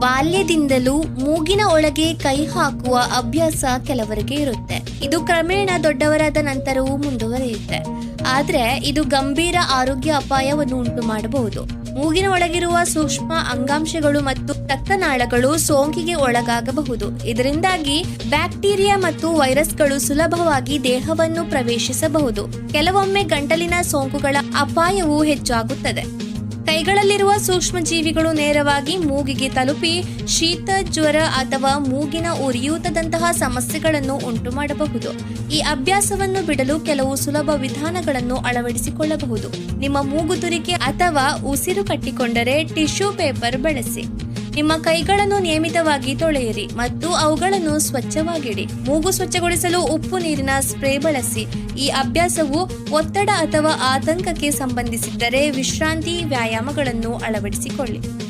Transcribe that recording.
ಬಾಲ್ಯದಿಂದಲೂ ಮೂಗಿನ ಒಳಗೆ ಕೈ ಹಾಕುವ ಅಭ್ಯಾಸ ಕೆಲವರಿಗೆ ಇರುತ್ತೆ. ಇದು ಕ್ರಮೇಣ ದೊಡ್ಡವರಾದ ನಂತರವೂ ಮುಂದುವರಿಯುತ್ತೆ. ಆದ್ರೆ ಇದು ಗಂಭೀರ ಆರೋಗ್ಯ ಅಪಾಯವನ್ನು ಉಂಟು ಮಾಡಬಹುದು. ಮೂಗಿನ ಒಳಗಿರುವ ಸೂಕ್ಷ್ಮ ಅಂಗಾಂಶಗಳು ಮತ್ತು ರಕ್ತನಾಳಗಳು ಸೋಂಕಿಗೆ ಒಳಗಾಗಬಹುದು. ಇದರಿಂದಾಗಿ ಬ್ಯಾಕ್ಟೀರಿಯಾ ಮತ್ತು ವೈರಸ್ಗಳು ಸುಲಭವಾಗಿ ದೇಹವನ್ನು ಪ್ರವೇಶಿಸಬಹುದು. ಕೆಲವೊಮ್ಮೆ ಗಂಟಲಿನ ಸೋಂಕುಗಳ ಅಪಾಯವೂ ಹೆಚ್ಚಾಗುತ್ತದೆ. ಕೈಗಳಲ್ಲಿರುವ ಸೂಕ್ಷ್ಮ ಜೀವಿಗಳು ನೇರವಾಗಿ ಮೂಗಿಗೆ ತಲುಪಿ ಶೀತ, ಜ್ವರ ಅಥವಾ ಮೂಗಿನ ಉರಿಯೂತದಂತಹ ಸಮಸ್ಯೆಗಳನ್ನು ಉಂಟು ಮಾಡಬಹುದು. ಈ ಅಭ್ಯಾಸವನ್ನು ಬಿಡಲು ಕೆಲವು ಸುಲಭ ವಿಧಾನಗಳನ್ನು ಅಳವಡಿಸಿಕೊಳ್ಳಬಹುದು. ನಿಮ್ಮ ಮೂಗು ತುರಿಕೆ ಅಥವಾ ಉಸಿರು ಕಟ್ಟಿಕೊಂಡರೆ ಟಿಶ್ಯೂ ಪೇಪರ್ ಬಳಸಿ. ನಿಮ್ಮ ಕೈಗಳನ್ನು ನಿಯಮಿತವಾಗಿ ತೊಳೆಯಿರಿ ಮತ್ತು ಅವುಗಳನ್ನು ಸ್ವಚ್ಛವಾಗಿಡಿ. ಮೂಗು ಸ್ವಚ್ಛಗೊಳಿಸಲು ಉಪ್ಪು ನೀರಿನ ಸ್ಪ್ರೇ ಬಳಸಿ. ಈ ಅಭ್ಯಾಸವು ಒತ್ತಡ ಅಥವಾ ಆತಂಕಕ್ಕೆ ಸಂಬಂಧಿಸಿದ್ದರೆ ವಿಶ್ರಾಂತಿ ವ್ಯಾಯಾಮಗಳನ್ನು ಅಳವಡಿಸಿಕೊಳ್ಳಿ.